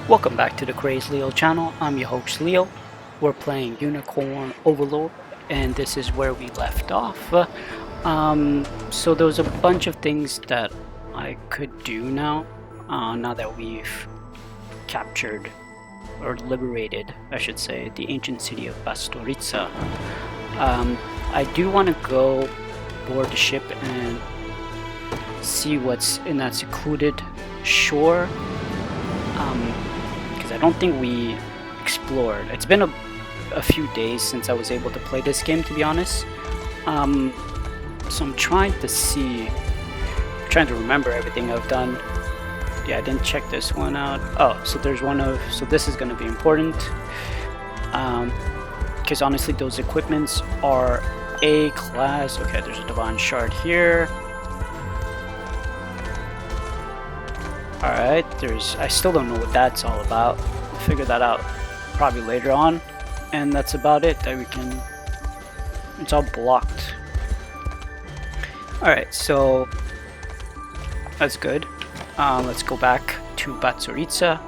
Welcome back to the Crazy Leo channel. I'm your host Leo. We're playing Unicorn Overlord, and this is where we left off. So there was a bunch of things that I could do now, now that we've captured, or liberated, I should say, the ancient city of Pastoritza. I do want to go board the ship and see what's in that secluded shore. Because I don't think we explored. It's been a few days since I was able to play this game, to be honest. So I'm trying to remember everything I've done. Yeah, I didn't check this one out. Oh, so there's so this is going to be important. Because honestly, those equipments are A class. Okay, there's a divine shard here. Alright, I still don't know what that's all about. We'll figure that out probably later on. And that's about it. It's all blocked. Alright, so that's good. Let's go back to Batsuritsa.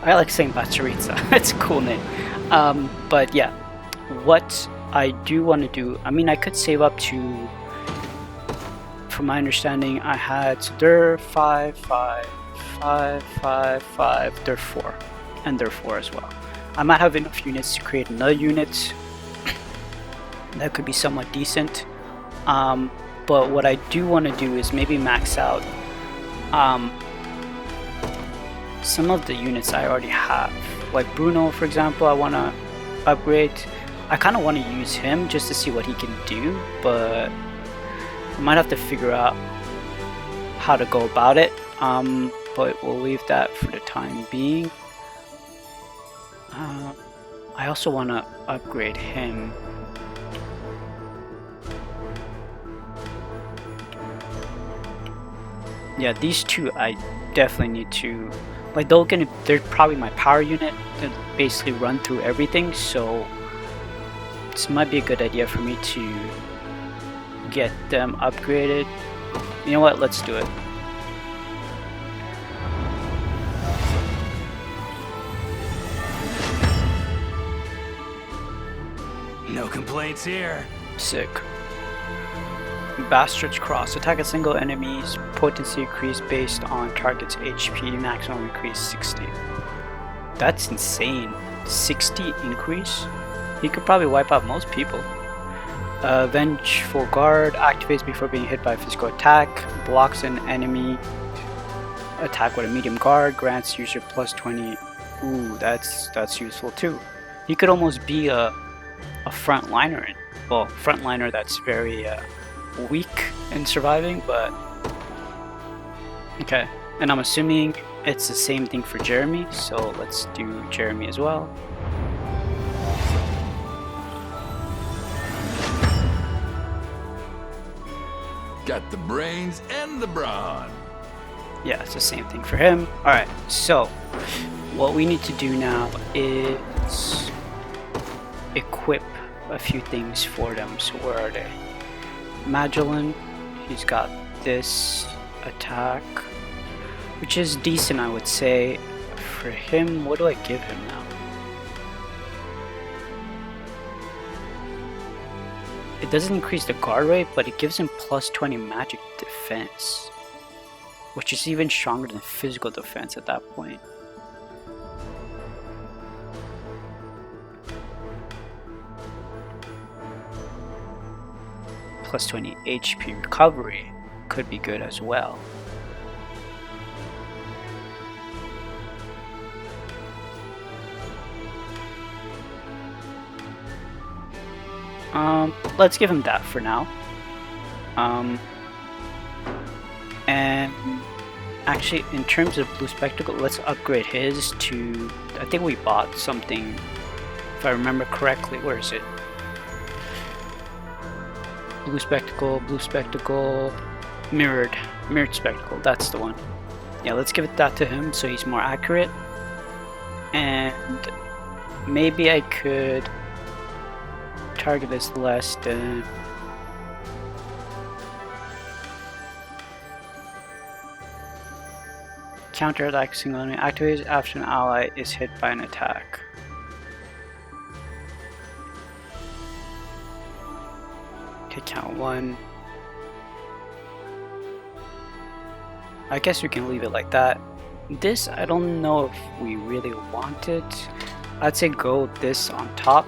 I like saying Batsuritsa. It's a cool name. But yeah, what I do want to do, I mean, I could save up to, from my understanding, I had, so they're 5, 5, 5, 5, 5, they're 4, and they're 4 as well. I might have enough units to create another unit that could be somewhat decent, but what I do want to do is maybe max out some of the units I already have. Like Bruno, for example, I want to upgrade. I kind of want to use him just to see what he can do, but I might have to figure out how to go about it. But we'll leave that for the time being. I also want to upgrade him. Yeah, these two I definitely need to, like, they're probably my power unit that basically run through everything, so this might be a good idea for me to get them upgraded. You know what, let's do it. No complaints here. Sick. Bastard's Cross. Attack a single enemy's potency increase based on target's HP. Maximum increase 60. That's insane. 60 increase? He could probably wipe out most people. Vengeful Guard activates before being hit by a physical attack. Blocks an enemy attack with a medium guard. Grants user plus 20. Ooh, that's useful too. He could almost be a frontliner. Well, frontliner that's very weak in surviving, but okay. And I'm assuming it's the same thing for Jeremy, so let's do Jeremy as well. Got the brains and the brawn. Yeah, it's the same thing for him. Alright, so what we need to do now is equip a few things for them. So where are they? Magellan, he's got this attack, which is decent, I would say. For him, what do I give him now? It doesn't increase the guard rate, but it gives him plus 20 magic defense, which is even stronger than physical defense at that point. Plus 20 HP recovery could be good as well. Let's give him that for now. And actually, in terms of Blue Spectacle, let's upgrade his to, I think we bought something, if I remember correctly. Where is it? Blue Spectacle, Mirrored Spectacle, that's the one. Yeah, let's give that to him so he's more accurate. And maybe I could target this less than Counterattack single enemy activates after an ally is hit by an attack. Hit count 1. I guess we can leave it like that. This, I don't know if we really want it. I'd say go this on top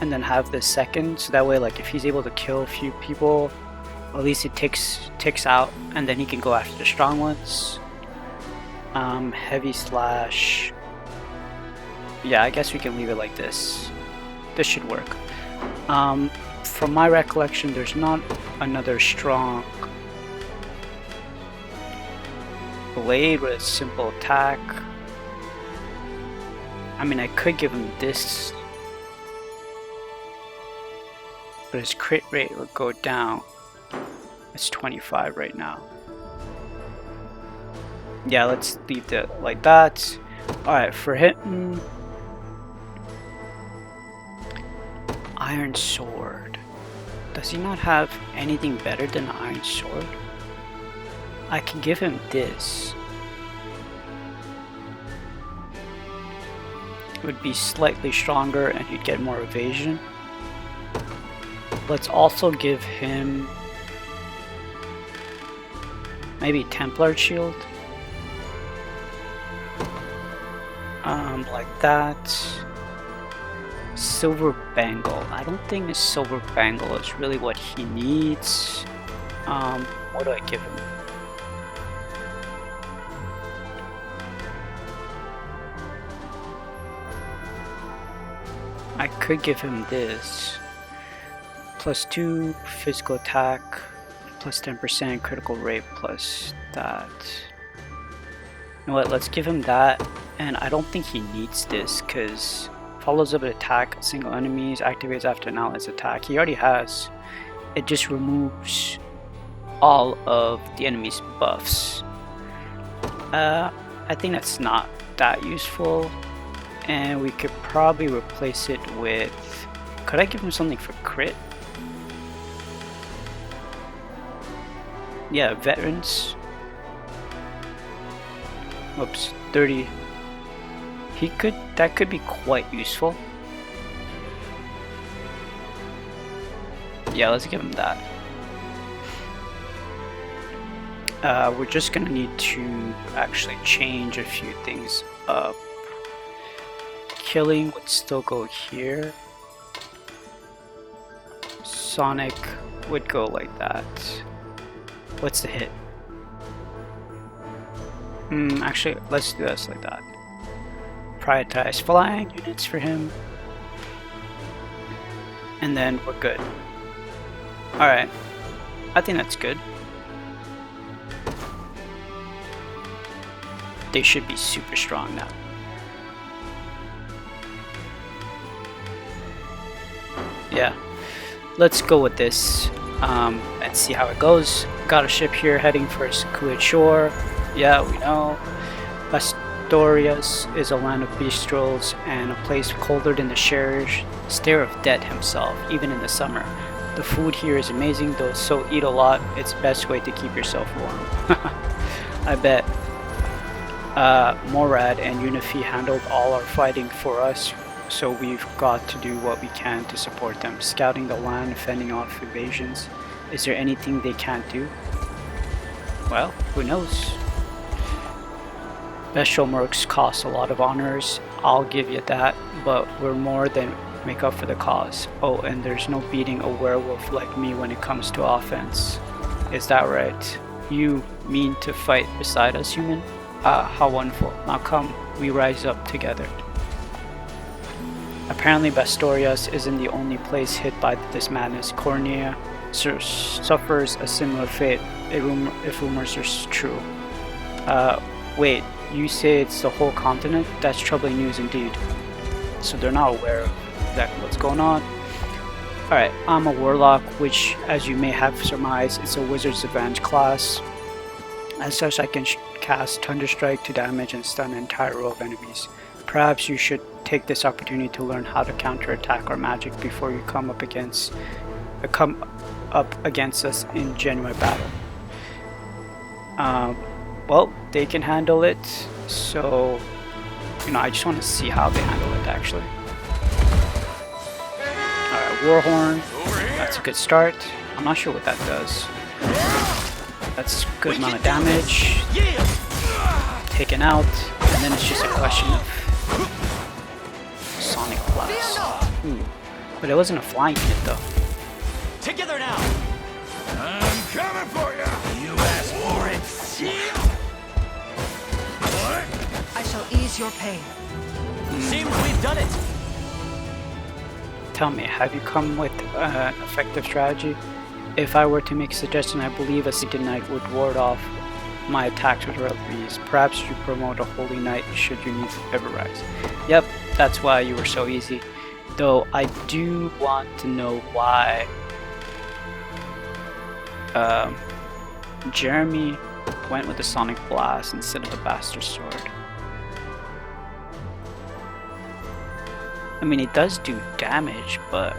and then have this second, so that way like if he's able to kill a few people, at least it ticks out and then he can go after the strong ones. Heavy slash. Yeah, I guess we can leave it like this. This should work. From my recollection, there's not another strong blade with a simple attack. I mean, I could give him this, but his crit rate would go down. It's 25 right now. Yeah, let's leave it like that. Alright, for hitting Iron Sword. Does he not have anything better than an Iron Sword? I can give him this. It would be slightly stronger and he'd get more evasion. Let's also give him maybe Templar Shield. Like that. Silver Bangle. I don't think a Silver Bangle is really what he needs. What do I give him? I could give him this. +2 physical attack, +10% critical rate, plus that. You know what, let's give him that. And I don't think he needs this because follows up an attack, single enemies, activates after an ally's attack. He already has. It just removes all of the enemy's buffs. I think that's not that useful. And we could probably replace it with... Could I give him something for crit? Yeah, veterans. Oops, 30. That could be quite useful. Yeah, let's give him that. We're just gonna need to actually change a few things up. Killing would still go here. Sonic would go like that. What's the hit? Actually, let's do this like that. Prioritize flying units for him. And then we're good. Alright. I think that's good. They should be super strong now. Yeah. Let's go with this. And see how it goes. Got a ship here heading for Sequoia Shore. Yeah, we know. Astorias is a land of bistros and a place colder than the stare of death himself, even in the summer. The food here is amazing, though, so eat a lot. It's the best way to keep yourself warm. I bet. Morad and Unifi handled all our fighting for us, so we've got to do what we can to support them. Scouting the land, fending off invasions. Is there anything they can't do? Well, who knows? Bestial mercs cost a lot of honors, I'll give you that, but we're more than make up for the cause. Oh, and there's no beating a werewolf like me when it comes to offense. Is that right? You mean to fight beside us, human? Ah, how wonderful. Now come, we rise up together. Apparently Bastorias isn't the only place hit by this madness. Cornea suffers a similar fate, if rumors are true. Wait, you say it's the whole continent? That's troubling news indeed. So they're not aware of exactly what's going on. Alright, I'm a warlock, which, as you may have surmised, is a wizard's advanced class. As such, I can cast Thunderstrike to damage and stun an entire row of enemies. Perhaps you should take this opportunity to learn how to counterattack our magic before you come up against us in genuine battle. well, they can handle it, so, you know, I just want to see how they handle it, actually. Alright, Warhorn, that's a good start. I'm not sure what that does. That's a good amount of damage. Taken out, and then it's just a question of Sonic Blast. Ooh. But it wasn't a flying hit, though. Together now! I'm coming for you! You asked for it! What? I shall ease your pain. Seems we've done it! Tell me, have you come with an effective strategy? If I were to make a suggestion, I believe a Sainted Knight would ward off my attacks with relative ease. Perhaps you promote a Holy Knight should your needs ever rise. Yep, that's why you were so easy. Though I do want to know why Jeremy went with the Sonic Blast instead of the Bastard Sword. I mean, it does do damage, but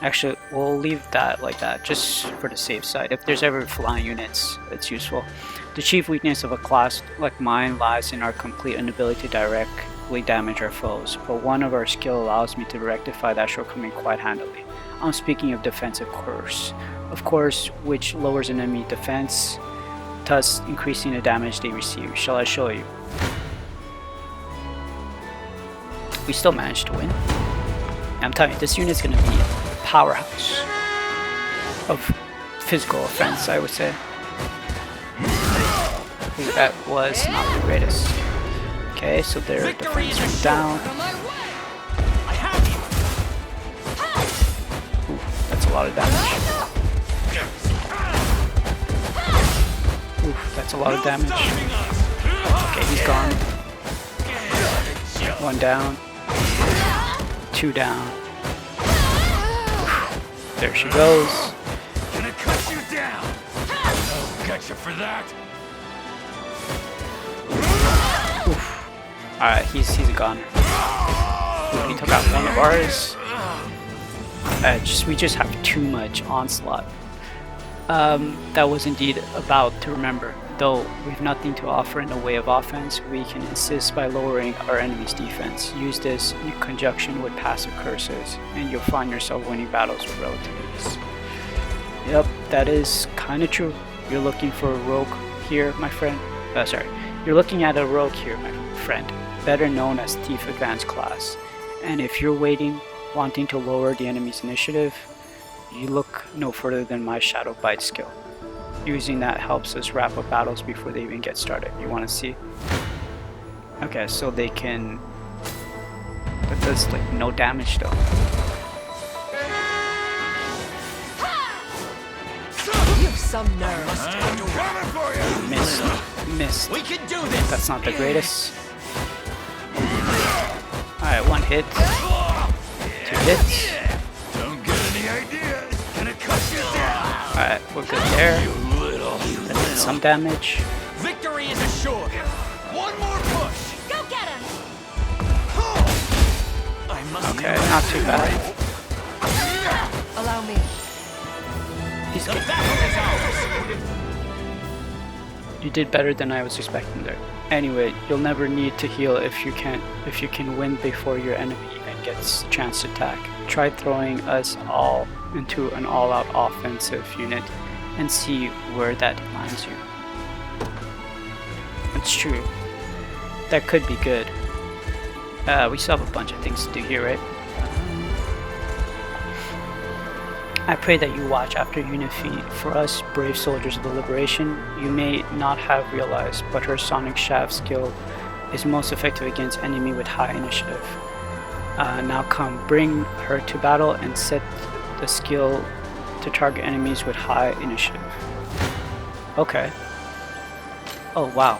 actually, we'll leave that like that, just for the safe side. If there's ever flying units, it's useful. The chief weakness of a class like mine lies in our complete inability to directly damage our foes, but one of our skill allows me to rectify that shortcoming quite handily. I'm speaking of defensive curse, of course, which lowers enemy defense, thus increasing the damage they receive. Shall I show you? We still managed to win. I'm telling you, this unit's gonna be powerhouse of physical offense, I would say. That was not the greatest. Okay, so their defense went down. Ooh, that's a lot of damage. Ooh, that's a lot of damage. Okay, he's gone. One down. Two down. There she goes. Gonna cut you down! Oh, gotcha for that! Alright, he's gone. Ooh, he took out one of ours. We just have too much onslaught. That was indeed about to remember. Though we've nothing to offer in the way of offense, we can assist by lowering our enemy's defense. Use this in conjunction with passive curses, and you'll find yourself winning battles with relative ease. Yep, that is kind of true. You're looking for a rogue here, my friend. You're looking at a rogue here, my friend, better known as Thief Advanced Class. And if you're wanting to lower the enemy's initiative, you look no further than my Shadow Bite skill. Using that helps us wrap up battles before they even get started. You want to see? Okay, so they can... That does like no damage though. You've some nerve. I'm coming for you! Missed. We can do this! That's not the greatest. Alright, one hit. Two hits. Don't get any ideas! Gonna cut you down! Alright, we're good there. That did some damage. Victory is assured! One more push! Go get him! I must Okay, not too bad. Allow me. He's The good. battle is ours! You did better than I was expecting there. Anyway, you'll never need to heal if you can win before your enemy even gets a chance to attack. Try throwing us all into an all-out offensive unit and see where that lands you. It's true. That could be good. We still have a bunch of things to do here, right? I pray that you watch after Unit feed. For us, brave soldiers of the Liberation, you may not have realized, but her Sonic Shaft skill is most effective against enemy with high initiative. Now come, bring her to battle and set the skill to target enemies with high initiative. Okay. Oh wow.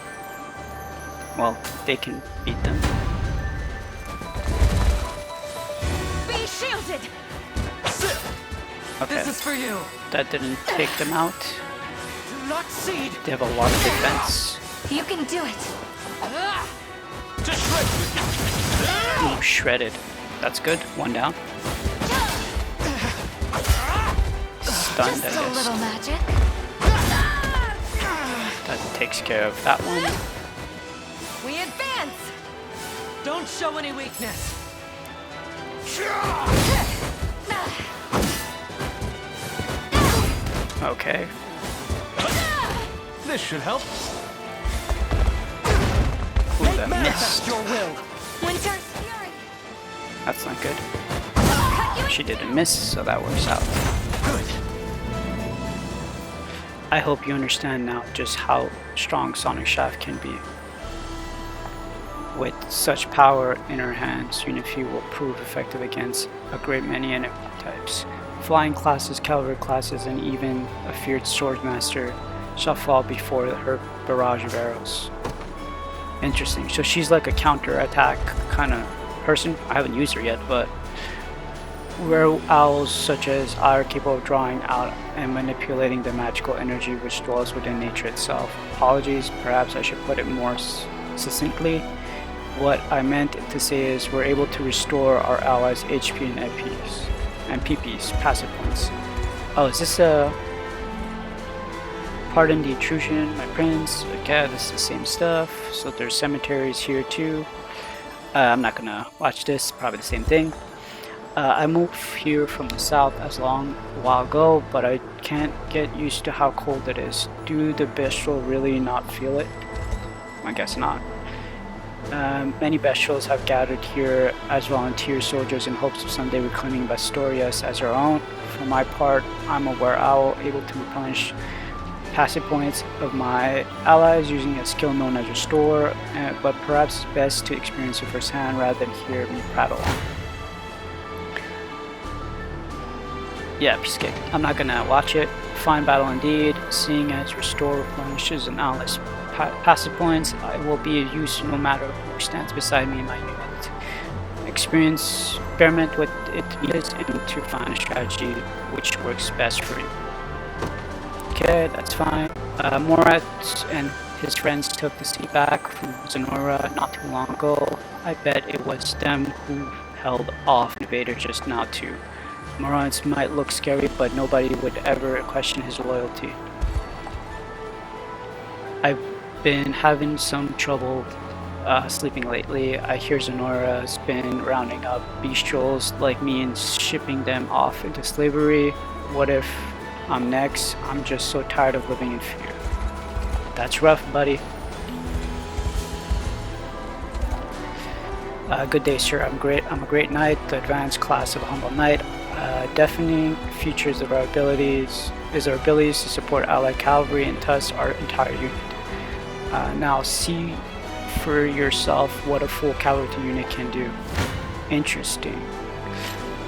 Well, they can beat them. Be shielded! Okay, This is for you! that didn't take them out. Do not cede! They have a lot of defense. You can do it! To shred with you! Ooh, shredded. That's good. One down. Stunned, Just I a guess. little magic. That takes care of that one. We advance. Don't show any weakness. Okay. This should help. Ooh, that missed. Your will. Winter's fury. That's not good. Cut you in She didn't miss, so that works out. Good. I hope you understand now just how strong Sonic Shaft can be. With such power in her hands, Unify will prove effective against a great many enemy types. Flying classes, cavalry classes, and even a feared swordmaster shall fall before her barrage of arrows. Interesting. So she's like a counter-attack kind of person. I haven't used her yet, but rare owls such as are capable of drawing out and manipulating the magical energy which dwells within nature itself. Apologies, perhaps I should put it more succinctly. What I meant to say is we're able to restore our allies' HP and MPs and PPs, passive points. Oh, is this a... Pardon the intrusion, my prince. Okay, this is the same stuff. So there's cemeteries here too. I'm not gonna watch this, probably the same thing. I moved here from the south as long a while ago, but I can't get used to how cold it is. Do the bestial really not feel it? I guess not. Many bestials have gathered here as volunteer soldiers in hopes of someday reclaiming Bastorias as their own. For my part, I'm a were owl, able to replenish passive points of my allies using a skill known as Restore, but perhaps it's best to experience it firsthand rather than hear me prattle on. Yeah, piece of cake. I'm not gonna watch it. Fine battle indeed. Seeing as Restore replenishes an ally's passive points, I will be of use no matter who stands beside me in my unit. Experiment with it and to find a strategy which works best for you. Okay, that's fine. Morat and his friends took the city back from Zenora not too long ago. I bet it was them who held off invaders just now too. Morat's might look scary, but nobody would ever question his loyalty. I've been having some trouble sleeping lately. I hear Zenora's been rounding up bestials like me and shipping them off into slavery. What if I'm next? I'm just so tired of living in fear. That's rough, buddy. Good day, sir. I'm a great knight, the advanced class of a humble knight. Defining features of our abilities is our abilities to support allied cavalry and thus our entire unit. Now see for yourself what a full cavalry unit can do. Interesting.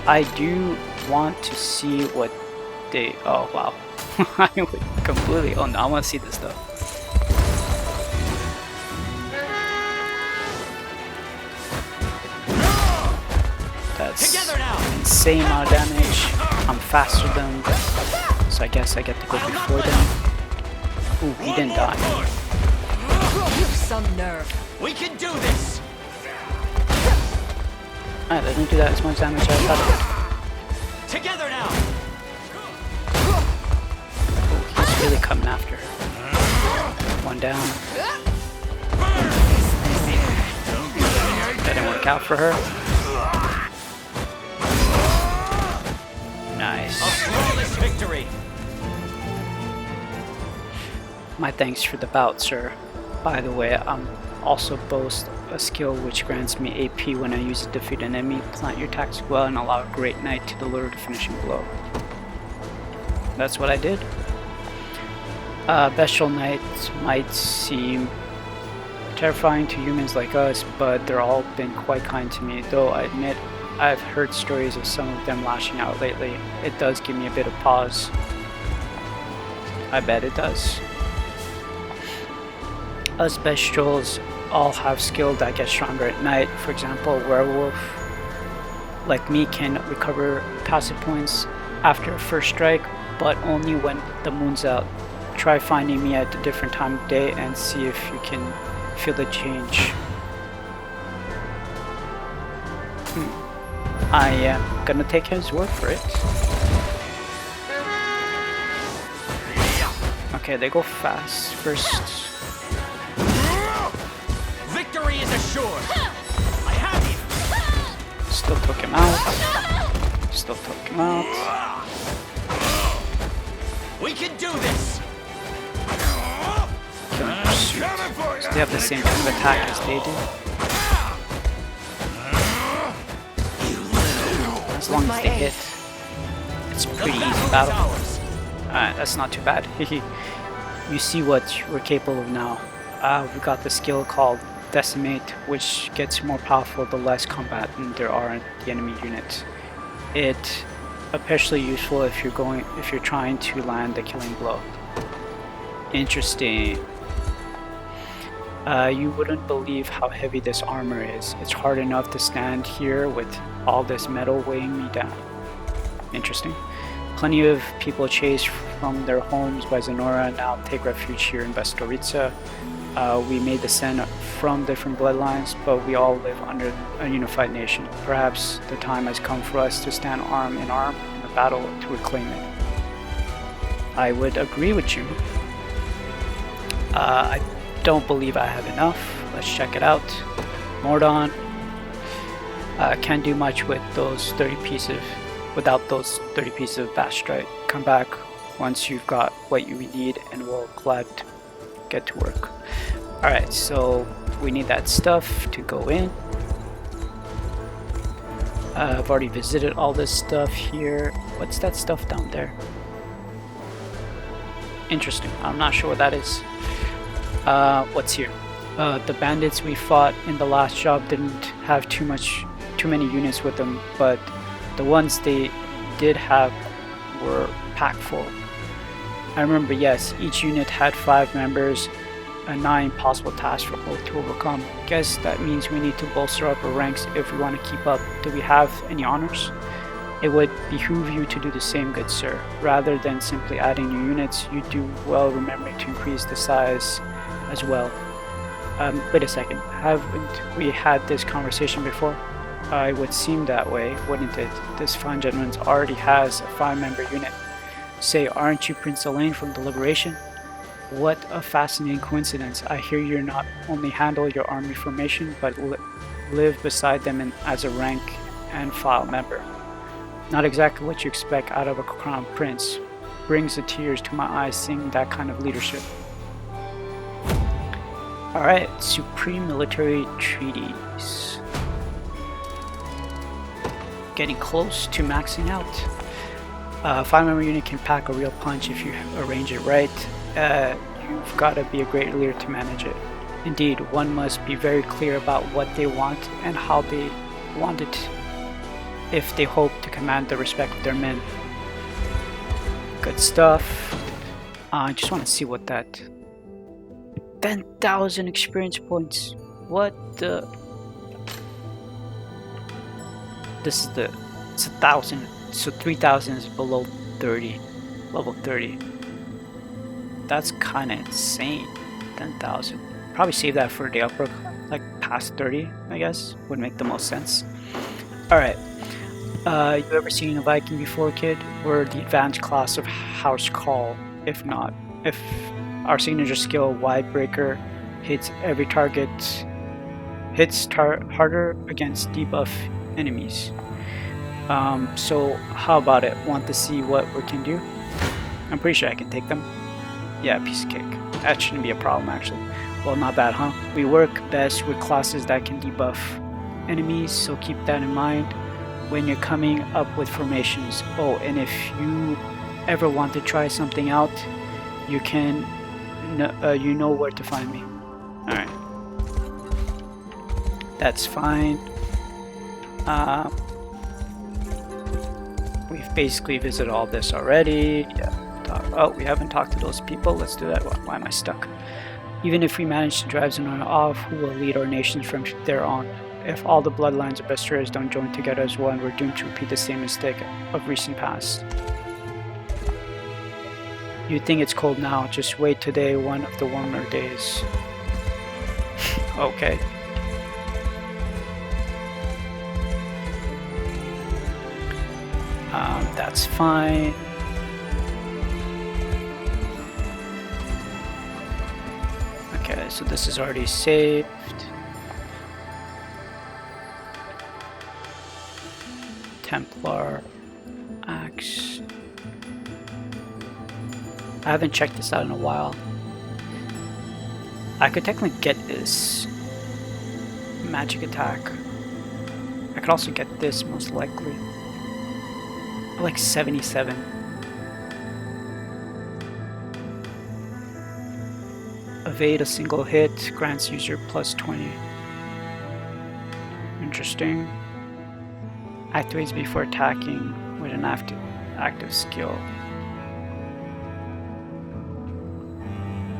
I do want to see what they... Oh wow. I would completely... Oh no, I want to see this though. That's insane amount of damage. I'm faster than them, so I guess I get to go before them. Ooh, he didn't die. You've some nerve. We can do this. Alright, they didn't do that as much damage as I thought it Together now. would. Ooh, he's really coming after her. One down. That didn't work out for her. Nice. A flawless victory. My thanks for the bout, sir. By the way, I'm also boast a skill which grants me AP when I use it to defeat an enemy. Plant your tactics well and allow a great knight to deliver the finishing blow. That's what I did. Bestial knights might seem terrifying to humans like us, but they're all been quite kind to me, though I admit I've heard stories of some of them lashing out lately. It does give me a bit of pause. I bet it does. Us bestials all have skill that gets stronger at night. For example, a werewolf like me can recover passive points after a first strike, but only when the moon's out. Try finding me at a different time of day and see if you can feel the change. I am gonna take his word for it. Okay, they go fast. First, Victory is assured. I have you. still took him out. Still took him out. We can do this. Killing pursuit. So they have the same kind of attack as they do. As long as they hit, it's a pretty easy battle. Alright, that's not too bad. You see what we're capable of now. We've got the skill called Decimate, which gets more powerful the less combatant there are in the enemy unit. It especially useful if you're trying to land the killing blow. Interesting. You wouldn't believe how heavy this armor is. It's hard enough to stand here with all this metal weighing me down. Interesting. Plenty of people chased from their homes by Zenora now take refuge here in Bastoritsa. We may descend from different bloodlines, but we all live under a unified nation. Perhaps the time has come for us to stand arm in arm in a battle to reclaim it. I would agree with you. I don't believe I have enough. Let's check it out. Mordon. Can't do much with those 30 pieces without those 30 pieces of Bastrite. Come back once you've got what you need and we'll glad to get to work. Alright, so we need that stuff to go in. I've already visited all this stuff here. What's that stuff down there? Interesting. I'm not sure what that is. What's here? The bandits we fought in the last job didn't have too many units with them, but the ones they did have were packed full. I remember, yes, each unit had 5 members and 9 possible tasks for both to overcome. Guess that means we need to bolster up our ranks if we want to keep up. Do we have any honors? It would behoove you to do the same, good sir. Rather than simply adding new units, you do well remembering to increase the size as well. Wait a second, haven't we had this conversation before? It would seem that way, wouldn't it? This fine gentleman already has a 5-member unit. Say, aren't you Prince Elaine from the Liberation? What a fascinating coincidence. I hear you not only handle your army formation, but live beside them as a rank and file member. Not exactly what you expect out of a crown prince. Brings the tears to my eyes seeing that kind of leadership. Alright, Supreme Military Treaties. Getting close to maxing out. 5-member unit can pack a real punch if you arrange it right. You've got to be a great leader to manage it. Indeed, one must be very clear about what they want and how they want it if they hope to command the respect of their men. Good stuff. I just want to see what that... 10,000 experience points. What the... This is the... It's 1,000. So 3,000 is below 30. Level 30. That's kind of insane. 10,000. Probably save that for the upper, like past 30, I guess. Would make the most sense. Alright. You ever seen a Viking before, kid? We're the advanced class of House Call. If not, if our signature skill, Widebreaker, hits every target, harder against debuff enemies. So how about it? Want to see what we can do? I'm pretty sure I can take them. Yeah, piece of cake. That shouldn't be a problem, actually. Well, not bad, huh? We work best with classes that can debuff enemies, so keep that in mind when you're coming up with formations. Oh, and if you ever want to try something out, you can, you know where to find me. Alright. That's fine. We've basically visited all this already. Yeah. Oh, we haven't talked to those people. Let's do that. Why am I stuck? Even if we manage to drive Zenona off, who will lead our nations from there on? If all the bloodlines of Bastoria don't join together as one, we're doomed to repeat the same mistake of recent past. You think it's cold now, just wait today, one of the warmer days. Okay. That's fine. Okay, so this is already saved. Templar axe. I haven't checked this out in a while. I could technically get this magic attack. I could also get this most likely. Like 77. Evade a single hit, grants user plus 20. Interesting. Activates before attacking with an active skill.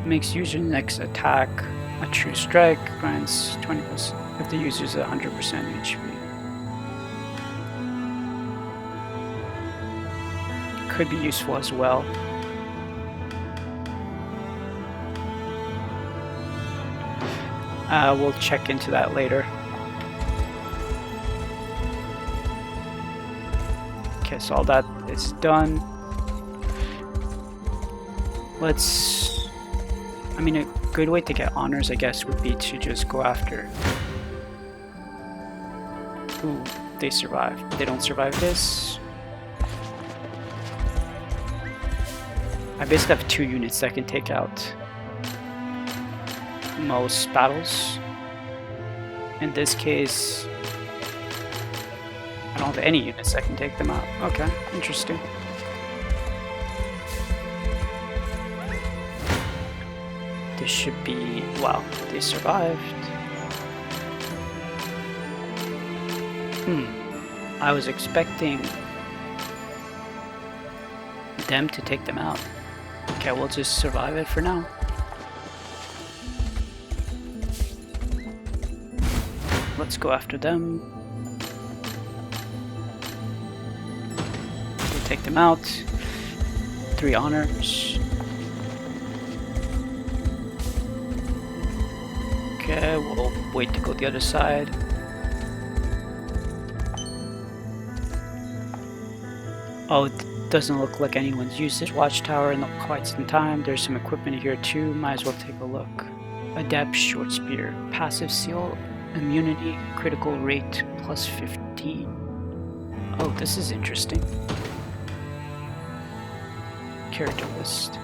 Makes user next attack a true strike, grants 20% if the user is 100% HP. Could be useful as well. We'll check into that later. Okay, so all that is done. I mean, a good way to get honors, I guess, would be to just go after. Ooh, they survived. They don't survive this. I basically have 2 units that can take out most battles. In this case, I don't have any units that can take them out. Okay, interesting. This should be... wow, they survived. I was expecting them to take them out. Okay, we'll just survive it for now. Let's go after them. We'll take them out. 3 honors. Okay, we'll wait to go the other side. Oh, it doesn't look like anyone's used this watchtower in quite some time. There's some equipment here too, might as well take a look. Adept short spear, passive seal, immunity, critical rate plus 15. Oh, this is interesting. Character list.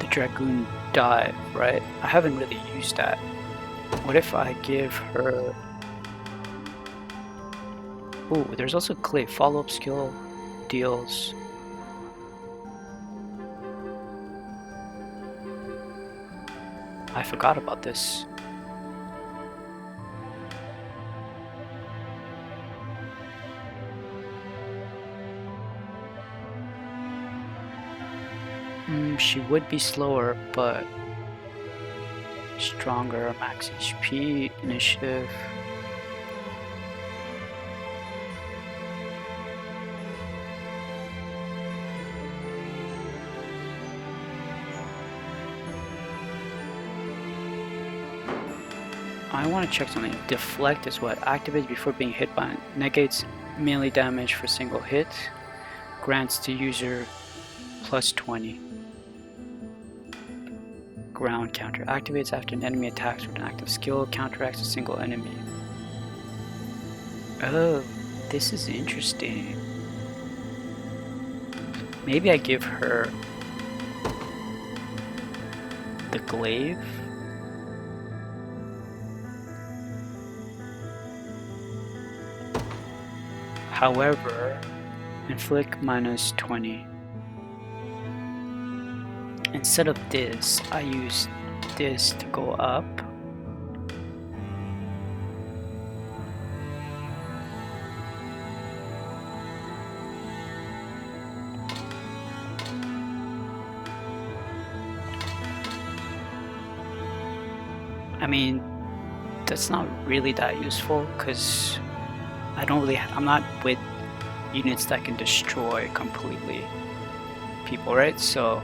Dragoon dive, right? I haven't really used that. What if I give her... Ooh, there's also clay. Follow-up skill deals... I forgot about this. She would be slower, but stronger, max HP, initiative. I want to check something. Deflect is what? Activates before being hit by, negates melee damage for single hit, grants to user plus 20. Ground counter activates after an enemy attacks with an active skill, counteracts a single enemy. Oh, this is interesting. Maybe I give her the glaive. However, inflict minus 20. Instead of this, I use this to go up. I mean, that's not really that useful because I'm not with units that can destroy completely. people, right? So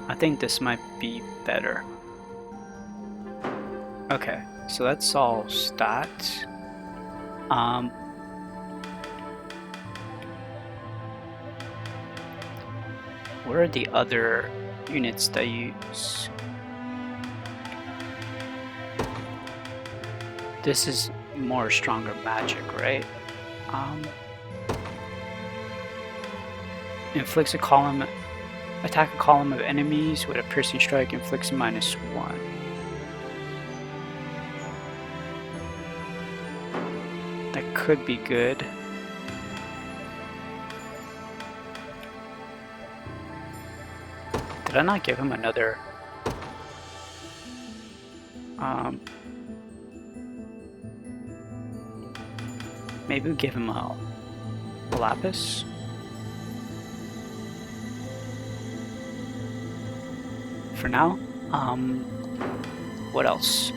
I think this might be better. Okay, so that's all stats. What are the other units that you use? This is more stronger magic, right? Inflicts a column, attack a column of enemies with a piercing strike, inflicts -1. That could be good. Did I not give him another? Maybe we'll give him a lapis. For now. What else?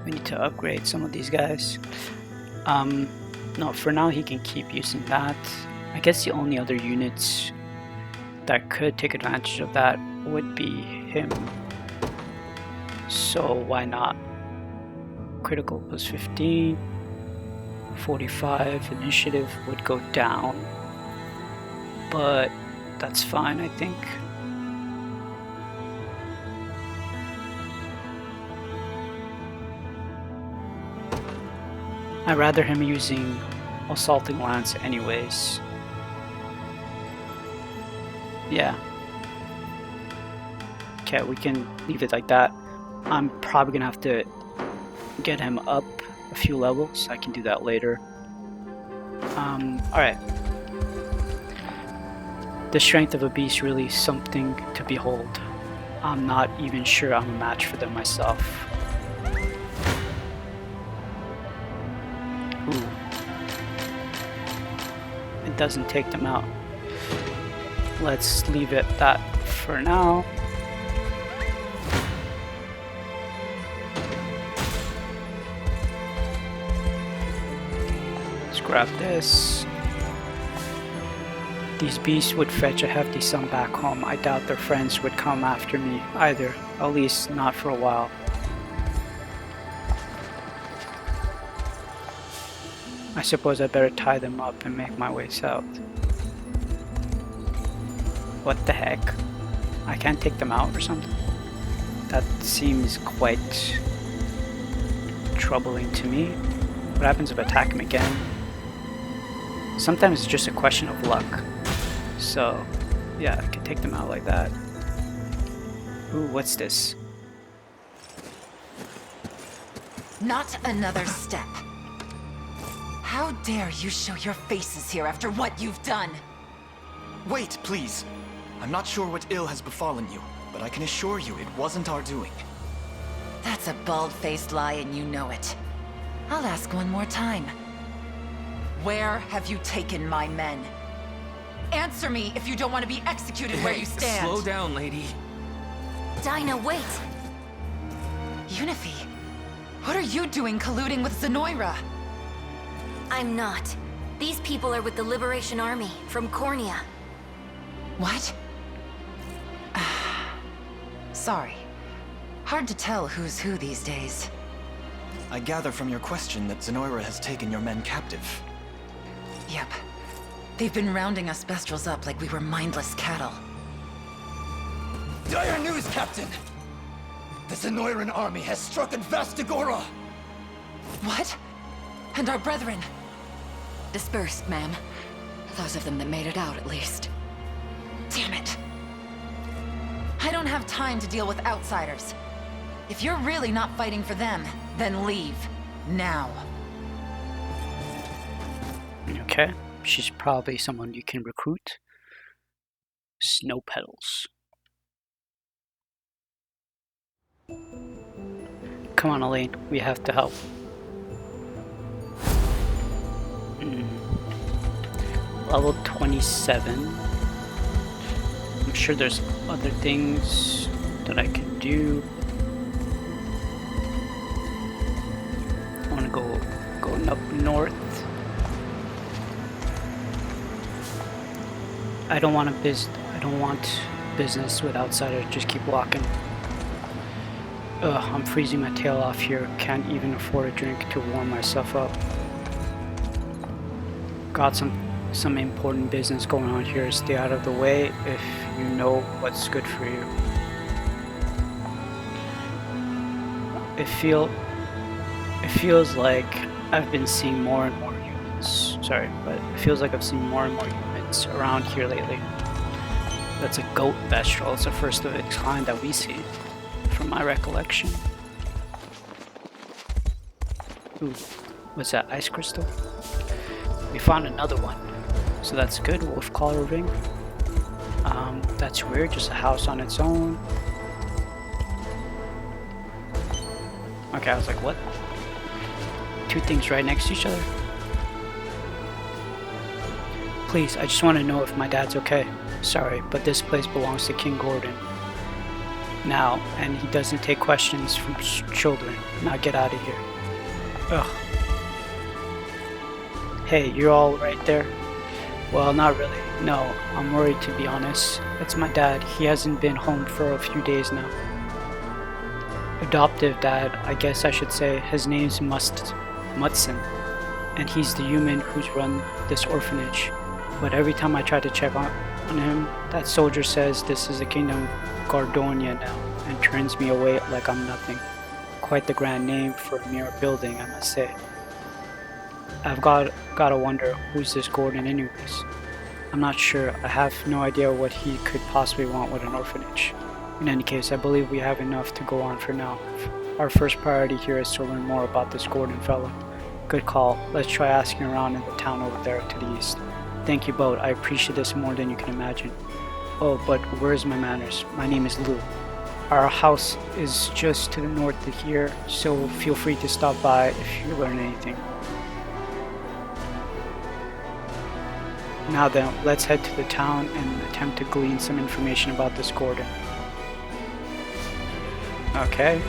We need to upgrade some of these guys. No, for now he can keep using that. I guess the only other units that could take advantage of that would be him. So why not? Critical plus 15, 45, initiative would go down, but that's fine, I think. I'd rather him using Assaulting Lance anyways. Yeah. Okay, we can leave it like that. I'm probably gonna have to get him up a few levels. I can do that later. Alright. The strength of a beast really is something to behold. I'm not even sure I'm a match for them myself. Ooh. It doesn't take them out. Let's leave it that for now. Let's grab this. These beasts would fetch a hefty sum back home. I doubt their friends would come after me either, at least not for a while. I suppose I better tie them up and make my way south. What the heck? I can't take them out or something? That seems quite troubling to me. What happens if I attack him again? Sometimes it's just a question of luck. So, yeah, I can take them out like that. Ooh, what's this? Not another step. How dare you show your faces here after what you've done? Wait, please. I'm not sure what ill has befallen you, but I can assure you it wasn't our doing. That's a bald-faced lie and you know it. I'll ask one more time. Where have you taken my men? Answer me if you don't want to be executed where you stand. Slow down, lady. Dinah, wait! Unifi, what are you doing colluding with Zenoira? I'm not. These people are with the Liberation Army from Cornea. What? Sorry. Hard to tell who's who these days. I gather from your question that Zenoira has taken your men captive. Yep. They've been rounding us Bestrels up like we were mindless cattle. Dire news, Captain! The Zenoiran army has struck at Vastagora! What? And our brethren? Dispersed, ma'am. Those of them that made it out, at least. Damn it. I don't have time to deal with outsiders. If you're really not fighting for them, then leave. Now. Okay, she's probably someone you can recruit. Snow Petals. Come on, Elaine, we have to help. Level 27. I'm sure there's other things that I can do. heading up north. I don't want business with outsiders. Just keep walking. Ugh, I'm freezing my tail off here. Can't even afford a drink to warm myself up. Got some important business going on here. Stay out of the way if you know what's good for you. It feels like I've been seeing more and more humans. Sorry, but it feels like I've seen more and more humans around here lately. That's a goat vegetable. It's the first of its kind that we see, from my recollection. Ooh, what's that? Ice crystal? We found another one, so that's good. Wolf collar ring. That's weird. Just a house on its own. Okay, I was like, what? Two things right next to each other? Please, I just want to know if my dad's okay. Sorry, but this place belongs to King Gordon now, and he doesn't take questions from children. Now get out of here. Ugh. Hey, you're all right there? Well, not really. No, I'm worried, to be honest. It's my dad. He hasn't been home for a few days now. Adoptive dad, I guess I should say. His name's Mutson, and he's the human who's run this orphanage. But every time I try to check on him, that soldier says this is the kingdom of Gardonia now, and turns me away like I'm nothing. Quite the grand name for a mere building, I must say. I've gotta wonder, who's this Gordon anyways? I'm not sure. I have no idea what he could possibly want with an orphanage. In any case, I believe we have enough to go on for now. Our first priority here is to learn more about this Gordon fellow. Good call. Let's try asking around in the town over there to the east. Thank you both. I appreciate this more than you can imagine. Oh, but where's my manners? My name is Lou. Our house is just to the north of here, so feel free to stop by if you learn anything. Now then, let's head to the town and attempt to glean some information about this Gordon. Okay.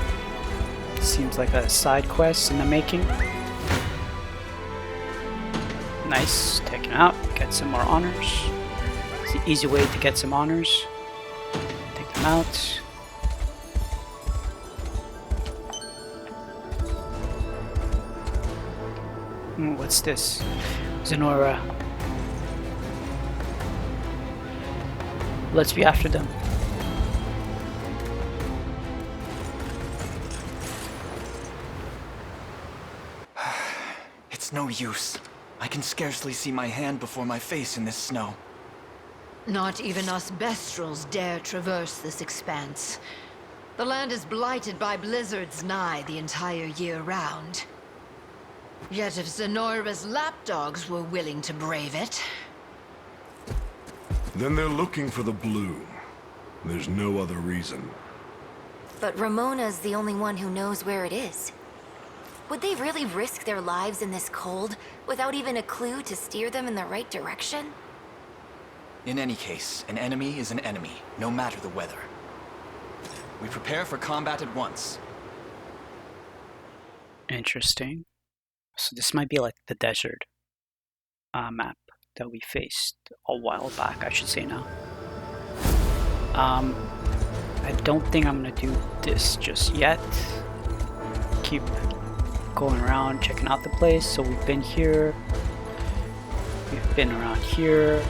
Seems like a side quest in the making. Nice. Taken out. Get some more honors. It's an easy way to get some honors. Take them out. What's this? Zenora. Let's be after them. It's no use. I can scarcely see my hand before my face in this snow. Not even us Bestrels dare traverse this expanse. The land is blighted by blizzards nigh the entire year round. Yet if Zenora's lapdogs were willing to brave it... Then they're looking for the blue. There's no other reason. But Ramona's the only one who knows where it is. Would they really risk their lives in this cold without even a clue to steer them in the right direction? In any case, an enemy is an enemy, no matter the weather. We prepare for combat at once. Interesting. So this might be like the desert map that we faced a while back, I should say now. I don't think I'm gonna do this just yet. Keep going around, checking out the place. So we've been here. We've been around here.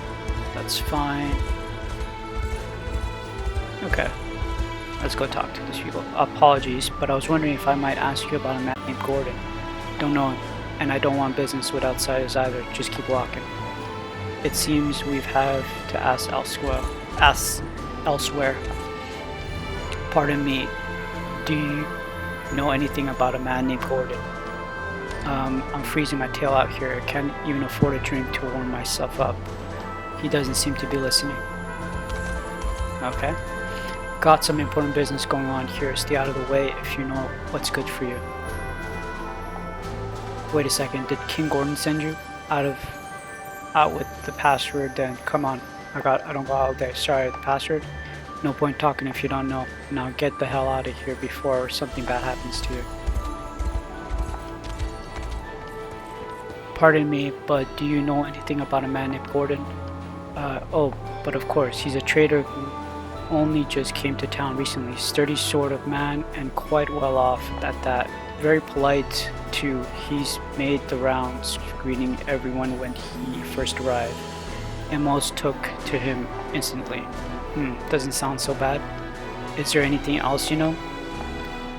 That's fine. Okay. Let's go talk to these people. Apologies, but I was wondering if I might ask you about a man named Gordon. Don't know him, and I don't want business with outsiders either. Just keep walking. It seems we've had to ask elsewhere. Pardon me. Do you know anything about a man named Gordon? I'm freezing my tail out here. I can't even afford a drink to warm myself up. He doesn't seem to be listening. Okay. Got some important business going on here. Stay out of the way if you know what's good for you. Wait a second. Did King Gordon send you out with the password? Then come on. I don't go out there. Sorry, the password. No point talking if you don't know. Now get the hell out of here before something bad happens to you. Pardon me, but do you know anything about a man named Gordon? Oh, but of course, he's a trader who only just came to town recently. Sturdy sort of man and quite well off at that. Very polite too. He's made the rounds, greeting everyone when he first arrived, and most took to him instantly. Doesn't sound so bad. Is there anything else you know?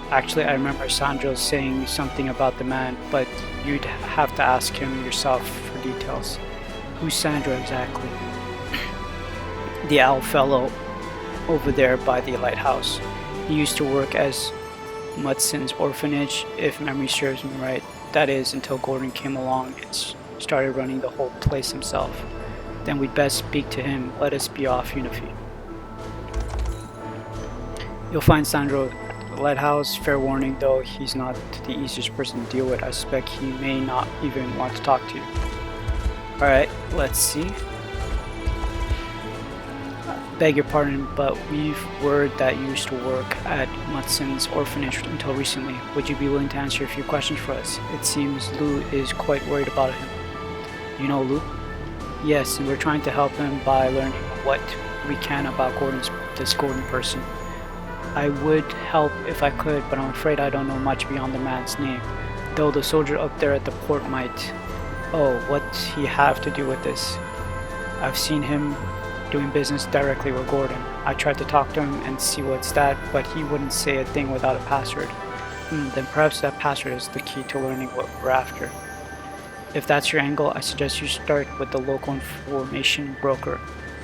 Actually, I remember Sandro saying something about the man, but you'd have to ask him yourself for details. Who's Sandro exactly? The owl fellow over there by the lighthouse. He used to work as Mudson's orphanage, if memory serves me right. That is, until Gordon came along and started running the whole place himself. Then we'd best speak to him. Let us be off, Unifi. You'll find Sandro at the lighthouse. Fair warning though, he's not the easiest person to deal with. I suspect he may not even want to talk to you. Alright, let's see. Beg your pardon, but we've word that you used to work at Mudson's orphanage until recently. Would you be willing to answer a few questions for us? It seems Lou is quite worried about him. You know Lou? Yes, and we're trying to help him by learning what we can about this Gordon person. I would help if I could, but I'm afraid I don't know much beyond the man's name. Though the soldier up there at the port might. Oh, what's he have to do with this? I've seen him doing business directly with Gordon. I tried to talk to him and see what's that, but he wouldn't say a thing without a password. Then perhaps that password is the key to learning what we're after. If that's your angle, I suggest you start with the local information broker.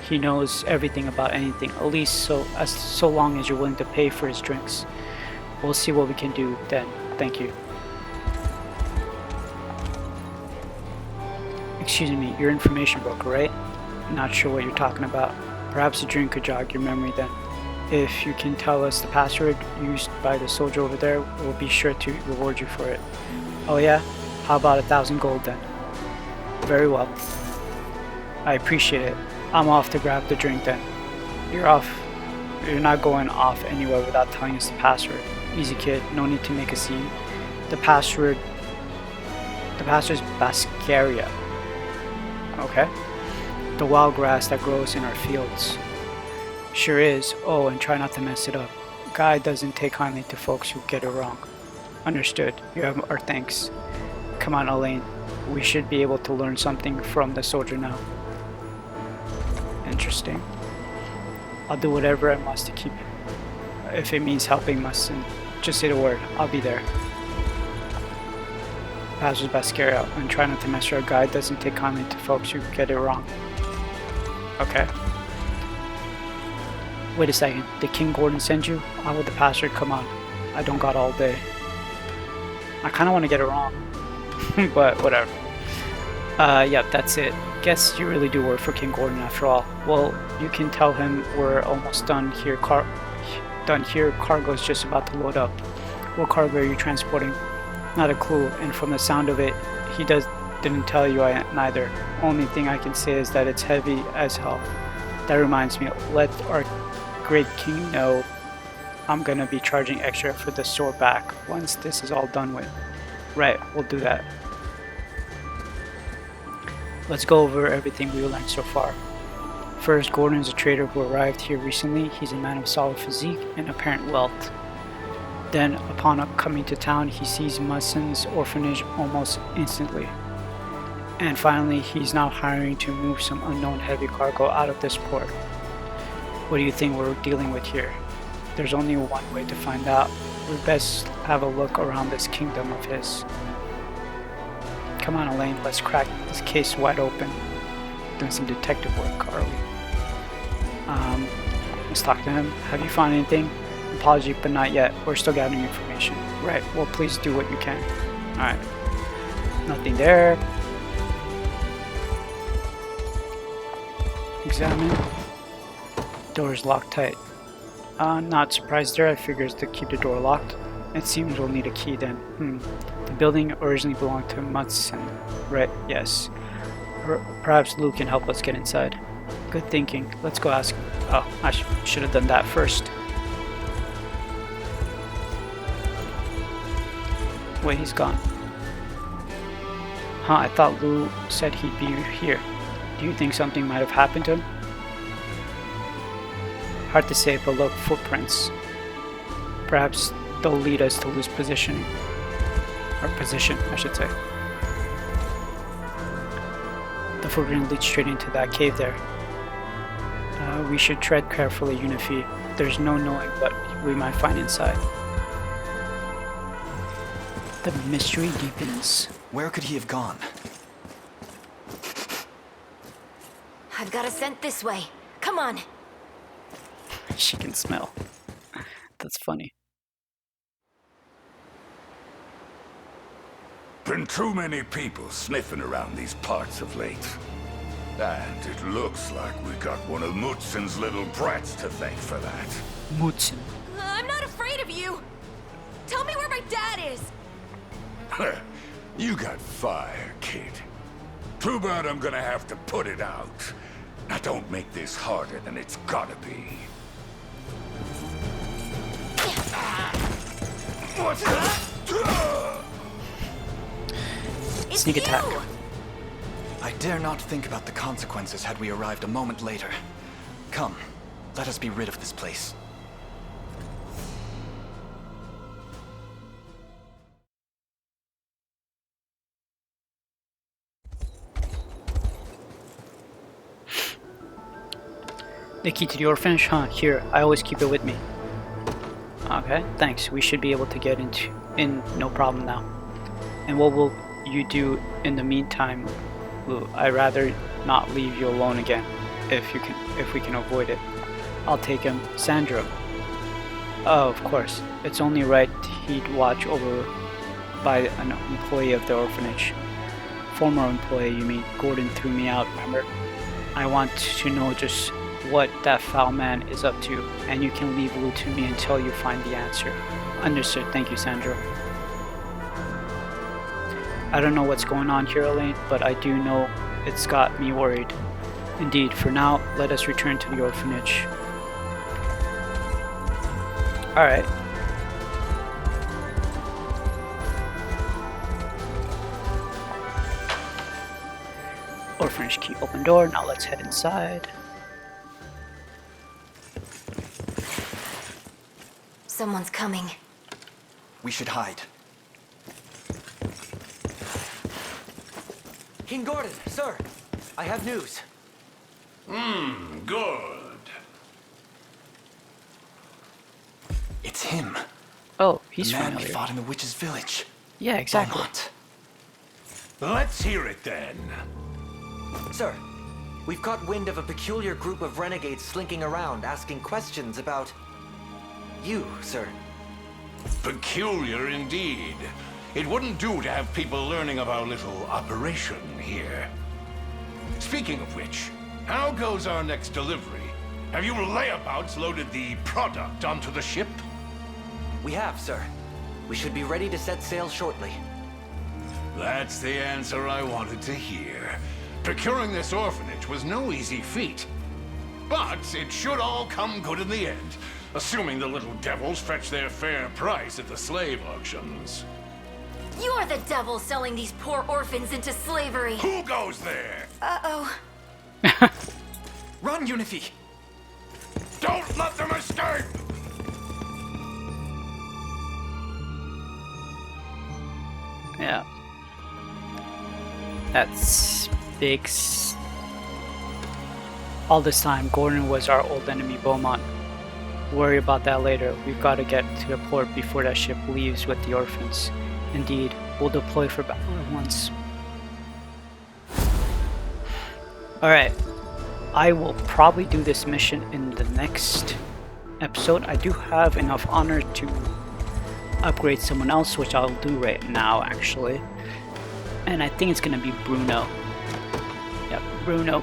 He knows everything about anything, at least so long as you're willing to pay for his drinks. We'll see what we can do then. Thank you. Excuse me, you're information broker, right? Not sure what you're talking about. Perhaps a drink could jog your memory then. If you can tell us the password used by the soldier over there, we'll be sure to reward you for it. Oh yeah? How about 1,000 gold then? Very well. I appreciate it. I'm off to grab the drink then. You're off. You're not going off anywhere without telling us the password. Easy kid, no need to make a scene. The password's Bascaria. Okay. The wild grass that grows in our fields. Sure is. Oh, and try not to mess it up. Guy doesn't take kindly to folks who get it wrong. Understood. You have our thanks. Come on, Elaine. We should be able to learn something from the soldier now. Interesting. I'll do whatever I must to keep it. If it means helping Musson, just say the word. I'll be there. Password Bascaria, and try not to mess your guide doesn't take kindly to folks who get it wrong. Okay. Wait a second. Did King Gordon send you? How would the password come on? I don't got all day. I kind of want to get it wrong. But whatever. Yep, that's it. Guess you really do work for King Gordon after all. Well, you can tell him we're almost done here. Cargo's just about to load up. What cargo are you transporting? Not a clue, and from the sound of it, he didn't tell you neither. Only thing I can say is that it's heavy as hell. That reminds me, let our great king know I'm gonna be charging extra for the store back once this is all done with. Right, we'll do that. Let's go over everything we learned so far. First, Gordon is a trader who arrived here recently. He's a man of solid physique and apparent wealth. Then, upon coming to town, he sees Mudson's orphanage almost instantly. And finally, he's now hiring to move some unknown heavy cargo out of this port. What do you think we're dealing with here? There's only one way to find out. We best have a look around this kingdom of his. Come on, Elaine, let's crack this case wide open. Doing some detective work, are we? Let's talk to him. Have you found anything? Apology, but not yet. We're still gathering information. Right, well, please do what you can. Alright. Nothing there. Examine. Door's locked tight. Not surprised there. I figures to keep the door locked. It seems we'll need a key then. The building originally belonged to Mudson, right? Yes. Perhaps Lou can help us get inside. Good thinking. Let's go ask. Oh, I should have done that first. Wait, he's gone. Huh, I thought Lou said he'd be here. Do you think something might have happened to him? Hard to say, but look, footprints. Perhaps they'll lead us to Lou's position. Or position, I should say. The footprint leads straight into that cave there. We should tread carefully, Unifi. There's no knowing what we might find inside. The mystery deepens. Where could he have gone? I've got a scent this way. Come on. She can smell. That's funny. Been too many people sniffing around these parts of late. And it looks like we got one of Mutzen's little brats to thank for that. Mutzen. I'm not afraid of you. Tell me where my dad is. You got fire, kid. Too bad I'm gonna have to put it out. Now don't make this harder than it's gotta be. What's that? It's Sneak attack. you. I dare not think about the consequences had we arrived a moment later. Come, let us be rid of this place. The key to the orphanage? Huh, here, I always keep it with me. Okay, thanks. We should be able to get in no problem now. And what will you do in the meantime, Lou? I'd rather not leave you alone again, if we can avoid it. I'll take him. Sandro. Oh, of course. It's only right he'd watch over by an employee of the orphanage. Former employee, you mean? Gordon threw me out, remember? I want to know just what that foul man is up to, and you can leave Lou to me until you find the answer. Understood. Thank you, Sandro. I don't know what's going on here, Elaine, but I do know it's got me worried. Indeed, for now, let us return to the orphanage. Alright. Orphanage key, open door. Now let's head inside. Someone's coming. We should hide. King Gordon, sir, I have news. Good. It's him. Oh, he's the man we familiar. fought in the witch's village. Yeah, exactly. Beaumont. Let's hear it then. Sir, we've caught wind of a peculiar group of renegades slinking around, asking questions about you, sir. Peculiar indeed. It wouldn't do to have people learning of our little operation here. Speaking of which, how goes our next delivery? Have you layabouts loaded the product onto the ship? We have, sir. We should be ready to set sail shortly. That's the answer I wanted to hear. Procuring this orphanage was no easy feat. But it should all come good in the end, assuming the little devils fetch their fair price at the slave auctions. You're the devil selling these poor orphans into slavery. Who goes there? Uh-oh. Run, Unifi! Don't let them escape! Yeah. That's big. All this time, Gordon was our old enemy, Beaumont. Worry about that later. We've got to get to the port before that ship leaves with the orphans. Indeed, we'll deploy for battle at once. Alright. I will probably do this mission in the next episode. I do have enough honor to upgrade someone else, which I'll do right now, actually. And I think it's gonna be Bruno. Yep, Bruno.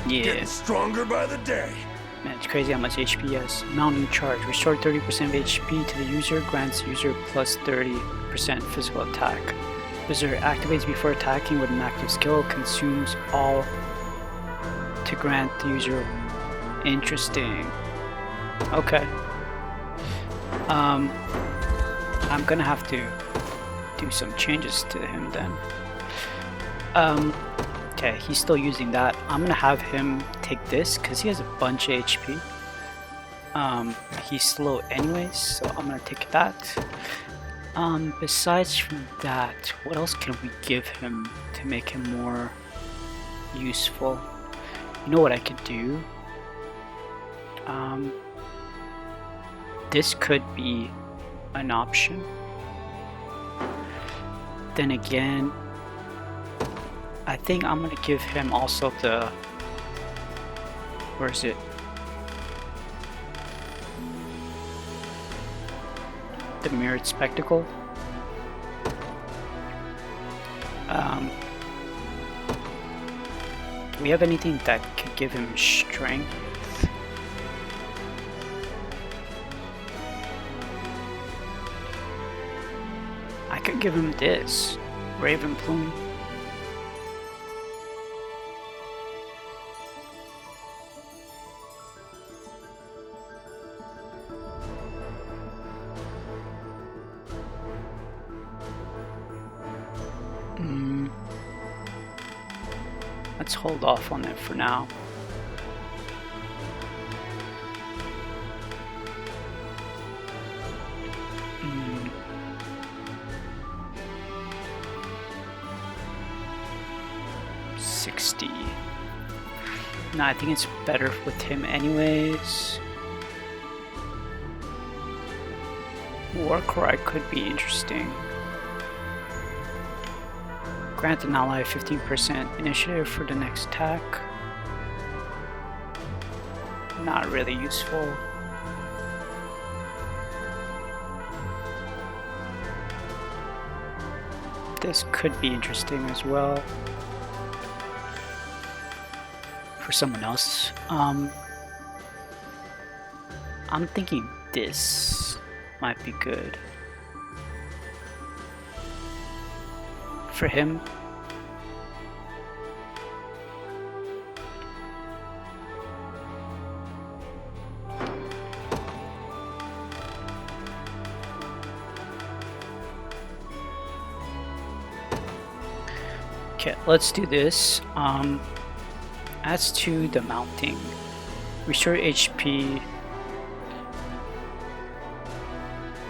Yeah. Getting stronger by the day. Man, it's crazy how much HP he has. Mounting charge. Restore 30% of HP to the user. Grants user plus 30% physical attack. Berserk activates before attacking with an active skill. Consumes all to grant the user. Interesting. Okay. I'm gonna have to do some changes to him then. Okay, he's still using that. I'm gonna have him take this because he has a bunch of HP. He's slow anyways, so I'm gonna take that. Besides from that, what else can we give him to make him more useful? You know what I could do? This could be an option. Then again, I think I'm gonna give him also the, where is it? The mirrored spectacle. Do we have anything that could give him strength? I could give him this, Raven Plume. Let's hold off on it for now. $60. No, I think it's better with him anyways. Warcry could be interesting. Grant an ally 15% initiative for the next attack. Not really useful. This could be interesting as well. For someone else. I'm thinking this might be good. For him. Okay, let's do this. As to the mounting, restore HP.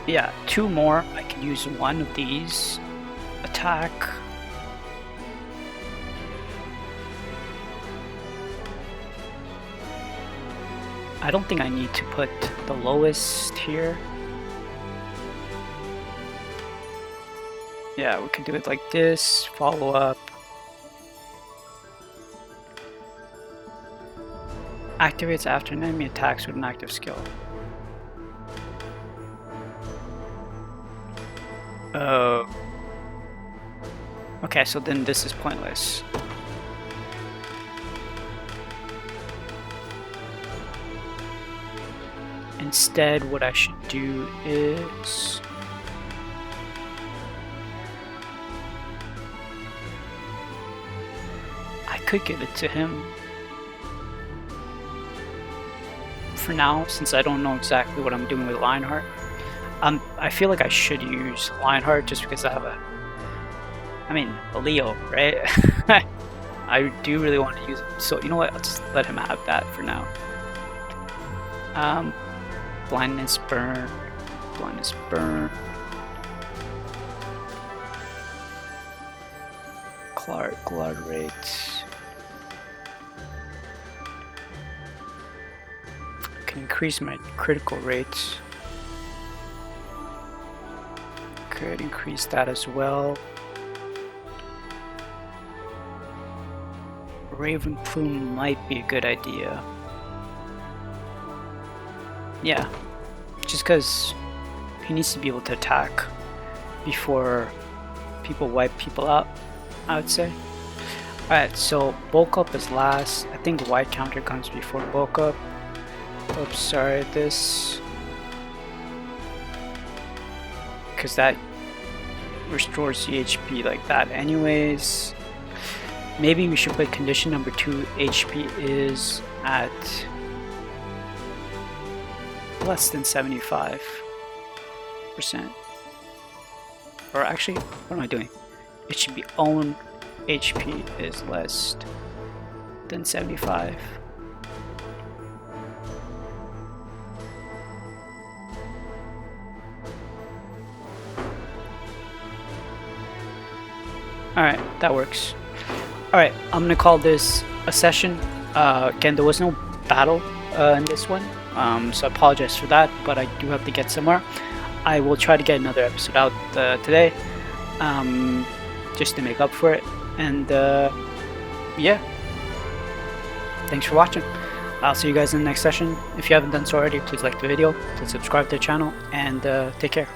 Yeah, 2 more. I can use one of these. Attack. I don't think I need to put the lowest here. Yeah, we could do it like this. Follow up. Activates after an enemy attacks with an active skill. Oh. Okay, so then this is pointless. Instead, what I should do is... I could give it to him. For now, since I don't know exactly what I'm doing with Lionheart. I feel like I should use Lionheart just because I have a Leo, right? I do really want to use it, so you know what, I'll just let him have that for now. Blindness burn, blindness burn. Guard rate. Can increase my critical rate. Could increase that as well. Raven Plume might be a good idea. Yeah, just because he needs to be able to attack before people wipe people out, I would say. Alright, so bulk up is last. I think white counter comes before bulk up. Oops, sorry, this. Because that restores the HP like that anyways. Maybe we should put condition number 2, HP is at less than 75. 6%. Or actually, what am I doing? It should be own HP is less than 75. Alright, that works. Alright, I'm gonna call this a session. Again, there was no battle in this one, so I apologize for that, but I do have to get somewhere. I will try to get another episode out today, just to make up for it. And yeah, thanks for watching. I'll see you guys in the next session. If you haven't done so already, please like the video, please subscribe to the channel, and take care.